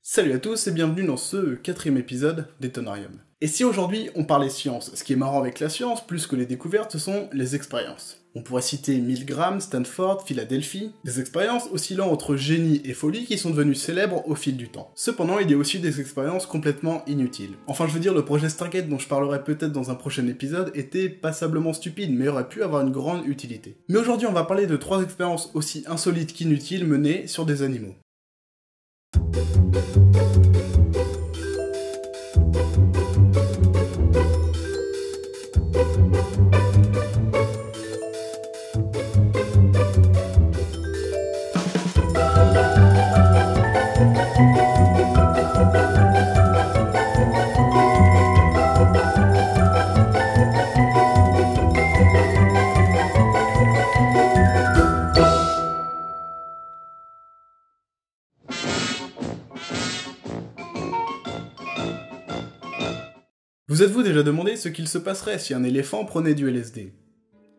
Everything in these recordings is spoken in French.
Salut à tous et bienvenue dans ce 4ème épisode d'Etonarium. Et si aujourd'hui on parlait science, ce qui est marrant avec la science, plus que les découvertes, ce sont les expériences. On pourrait citer Milgram, Stanford, Philadelphie, des expériences oscillant entre génie et folie qui sont devenues célèbres au fil du temps. Cependant, il y a aussi des expériences complètement inutiles. Enfin, je veux dire, le projet Stargate dont je parlerai peut-être dans un prochain épisode était passablement stupide, mais aurait pu avoir une grande utilité. Mais aujourd'hui, on va parler de 3 expériences aussi insolites qu'inutiles menées sur des animaux. Vous êtes-vous déjà demandé ce qu'il se passerait si un éléphant prenait du LSD?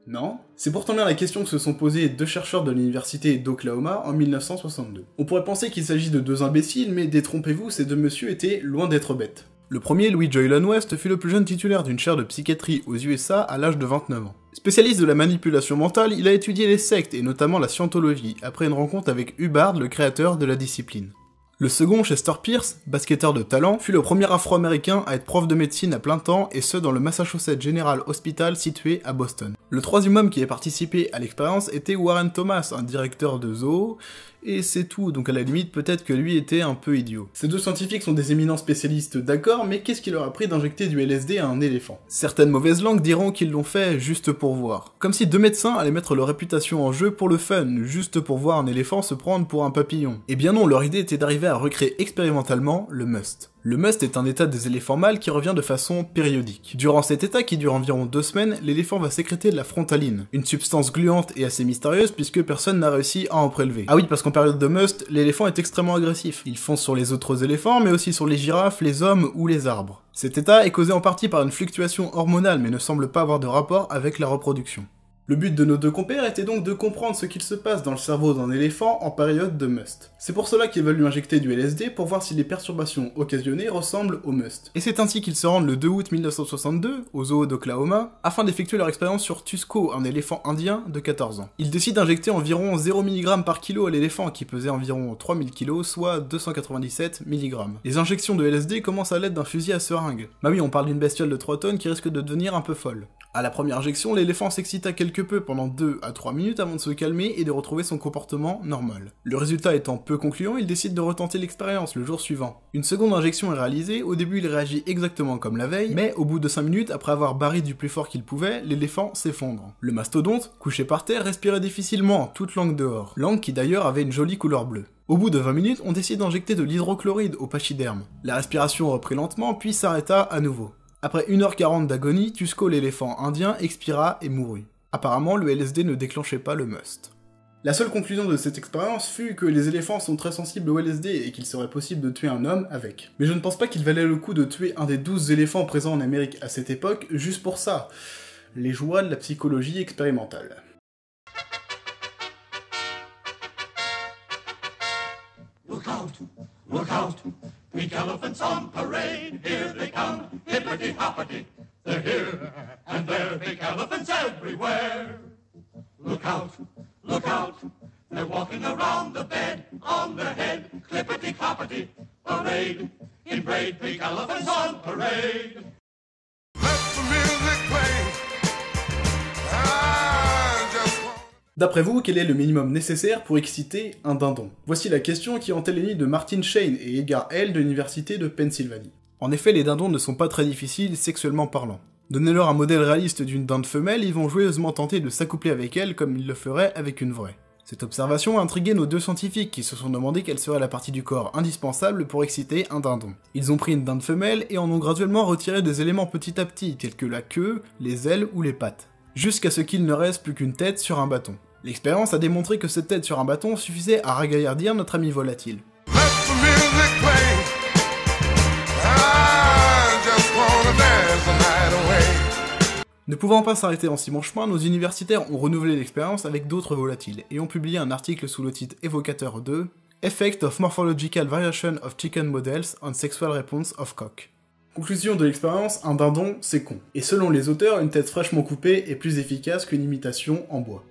Non? C'est pourtant bien la question que se sont posées 2 chercheurs de l'université d'Oklahoma en 1962. On pourrait penser qu'il s'agit de 2 imbéciles, mais détrompez-vous, ces 2 messieurs étaient loin d'être bêtes. Le premier, Louis Joylan West, fut le plus jeune titulaire d'une chaire de psychiatrie aux USA à l'âge de 29 ans. Spécialiste de la manipulation mentale, il a étudié les sectes et notamment la scientologie, après une rencontre avec Hubbard, le créateur de la discipline. Le second, Chester Pierce, basketteur de talent, fut le premier afro-américain à être prof de médecine à plein temps, et ce dans le Massachusetts General Hospital situé à Boston. Le troisième homme qui a participé à l'expérience était Warren Thomas, un directeur de zoo, et c'est tout, donc à la limite peut-être que lui était un peu idiot. Ces 2 scientifiques sont des éminents spécialistes, d'accord, mais qu'est-ce qui leur a pris d'injecter du LSD à un éléphant? Certaines mauvaises langues diront qu'ils l'ont fait juste pour voir. Comme si 2 médecins allaient mettre leur réputation en jeu pour le fun, juste pour voir un éléphant se prendre pour un papillon. Eh bien non, leur idée était d'arriver à recréer expérimentalement le must. Le must est un état des éléphants mâles qui revient de façon périodique. Durant cet état, qui dure environ 2 semaines, l'éléphant va sécréter de la frontaline, une substance gluante et assez mystérieuse puisque personne n'a réussi à en prélever. Ah oui, parce qu'en période de must, l'éléphant est extrêmement agressif. Il fonce sur les autres éléphants, mais aussi sur les girafes, les hommes ou les arbres. Cet état est causé en partie par une fluctuation hormonale, mais ne semble pas avoir de rapport avec la reproduction. Le but de nos 2 compères était donc de comprendre ce qu'il se passe dans le cerveau d'un éléphant en période de must. C'est pour cela qu'ils veulent lui injecter du LSD pour voir si les perturbations occasionnées ressemblent au must. Et c'est ainsi qu'ils se rendent le 2 août 1962 au zoo d'Oklahoma afin d'effectuer leur expérience sur Tusko, un éléphant indien de 14 ans. Ils décident d'injecter environ 0 mg par kilo à l'éléphant qui pesait environ 3000 kg, soit 297 mg. Les injections de LSD commencent à l'aide d'un fusil à seringue. Bah oui, on parle d'une bestiole de 3 tonnes qui risque de devenir un peu folle. À la première injection, l'éléphant s'excita quelque peu pendant 2 à 3 minutes avant de se calmer et de retrouver son comportement normal. Le résultat étant peu concluant, il décide de retenter l'expérience le jour suivant. Une seconde injection est réalisée, au début il réagit exactement comme la veille, mais au bout de 5 minutes, après avoir barré du plus fort qu'il pouvait, l'éléphant s'effondre. Le mastodonte, couché par terre, respirait difficilement, toute langue dehors. Langue qui d'ailleurs avait une jolie couleur bleue. Au bout de 20 minutes, on décide d'injecter de l'hydrochloride au pachyderme. La respiration reprit lentement, puis s'arrêta à nouveau. Après 1h40 d'agonie, Tusko l'éléphant indien expira et mourut. Apparemment, le LSD ne déclenchait pas le must. La seule conclusion de cette expérience fut que les éléphants sont très sensibles au LSD et qu'il serait possible de tuer un homme avec. Mais je ne pense pas qu'il valait le coup de tuer un des 12 éléphants présents en Amérique à cette époque, juste pour ça. Les joies de la psychologie expérimentale. Look out, look out, Greek elephants on parade, here they come, hippity-hoppity, they're here, and there, big elephants everywhere. Look out, they're walking around the bed, on their head, clippity-cloppity, parade, in braid, big elephants on parade. Let the music play, I just want... D'après vous, quel est le minimum nécessaire pour exciter un dindon? Voici la question qui hantait les nids de Martin Shane et Edgar Hale de l'université de Pennsylvanie. En effet, les dindons ne sont pas très difficiles sexuellement parlant. Donnez-leur un modèle réaliste d'une dinde femelle, ils vont joyeusement tenter de s'accoupler avec elle comme ils le feraient avec une vraie. Cette observation a intrigué nos 2 scientifiques qui se sont demandé quelle serait la partie du corps indispensable pour exciter un dindon. Ils ont pris une dinde femelle et en ont graduellement retiré des éléments petit à petit, tels que la queue, les ailes ou les pattes, jusqu'à ce qu'il ne reste plus qu'une tête sur un bâton. L'expérience a démontré que cette tête sur un bâton suffisait à ragaillardir notre ami volatile. Ne pouvant pas s'arrêter en si bon chemin, nos universitaires ont renouvelé l'expérience avec d'autres volatiles, et ont publié un article sous le titre évocateur de Effect of morphological variation of chicken models on sexual response of cock. Conclusion de l'expérience, un dindon, c'est con. Et selon les auteurs, une tête fraîchement coupée est plus efficace qu'une imitation en bois.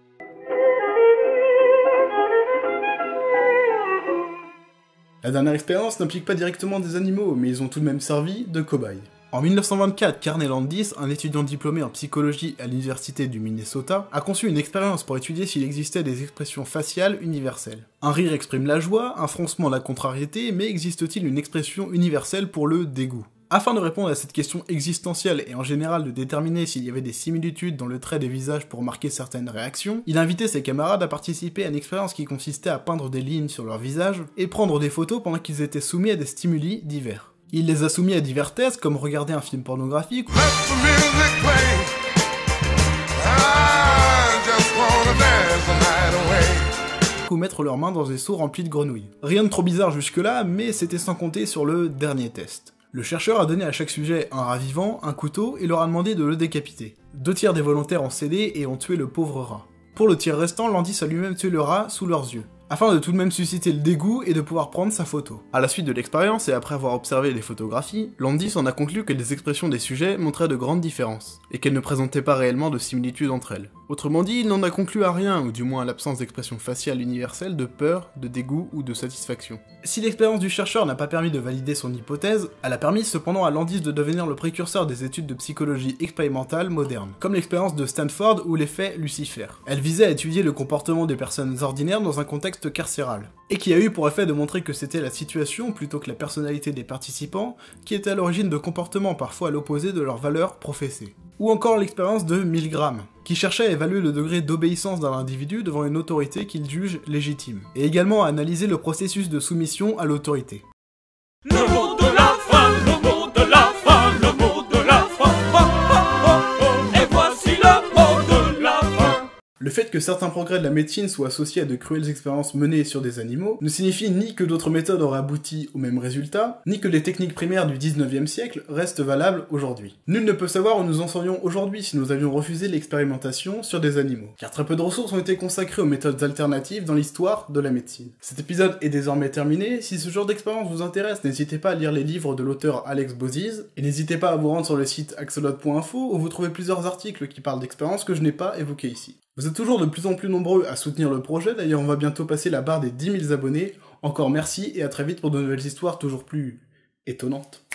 La dernière expérience n'implique pas directement des animaux, mais ils ont tout de même servi de cobayes. En 1924, Carney Landis, un étudiant diplômé en psychologie à l'université du Minnesota, a conçu une expérience pour étudier s'il existait des expressions faciales universelles. Un rire exprime la joie, un froncement la contrariété, mais existe-t-il une expression universelle pour le dégoût ? Afin de répondre à cette question existentielle et en général de déterminer s'il y avait des similitudes dans le trait des visages pour marquer certaines réactions, il a invité ses camarades à participer à une expérience qui consistait à peindre des lignes sur leur visage et prendre des photos pendant qu'ils étaient soumis à des stimuli divers. Il les a soumis à divers tests comme regarder un film pornographique ou mettre leurs mains dans des seaux remplis de grenouilles. Rien de trop bizarre jusque-là, mais c'était sans compter sur le dernier test. Le chercheur a donné à chaque sujet un rat vivant, un couteau, et leur a demandé de le décapiter. 2 tiers des volontaires ont cédé et ont tué le pauvre rat. Pour le tiers restant, Landis a lui-même tué le rat sous leurs yeux, afin de tout de même susciter le dégoût et de pouvoir prendre sa photo. À la suite de l'expérience et après avoir observé les photographies, Landis en a conclu que les expressions des sujets montraient de grandes différences, et qu'elles ne présentaient pas réellement de similitudes entre elles. Autrement dit, il n'en a conclu à rien, ou du moins à l'absence d'expression faciale universelle de peur, de dégoût ou de satisfaction. Si l'expérience du chercheur n'a pas permis de valider son hypothèse, elle a permis cependant à Landis de devenir le précurseur des études de psychologie expérimentale moderne, comme l'expérience de Stanford ou l'effet Lucifer. Elle visait à étudier le comportement des personnes ordinaires dans un contexte carcéral, et qui a eu pour effet de montrer que c'était la situation plutôt que la personnalité des participants qui était à l'origine de comportements parfois à l'opposé de leurs valeurs professées. Ou encore l'expérience de Milgram, qui cherchait à évaluer le degré d'obéissance d'un individu devant une autorité qu'il juge légitime, et également à analyser le processus de soumission à l'autorité. Le mot de la fin, le mot de la fin, le mot de la fin, et voici le mot de la fin. Le fait que certains progrès de la médecine soient associés à de cruelles expériences menées sur des animaux ne signifie ni que d'autres méthodes auraient abouti au même résultat, ni que les techniques primaires du 19e siècle restent valables aujourd'hui. Nul ne peut savoir où nous en serions aujourd'hui si nous avions refusé l'expérimentation sur des animaux, car très peu de ressources ont été consacrées aux méthodes alternatives dans l'histoire de la médecine. Cet épisode est désormais terminé, si ce genre d'expérience vous intéresse, n'hésitez pas à lire les livres de l'auteur Alex Bozise, et n'hésitez pas à vous rendre sur le site axolotl.info où vous trouvez plusieurs articles qui parlent d'expériences que je n'ai pas évoquées ici. Vous êtes toujours de plus en plus nombreux à soutenir le projet, d'ailleurs on va bientôt passer la barre des 10 000 abonnés. Encore merci et à très vite pour de nouvelles histoires toujours plus étonnantes.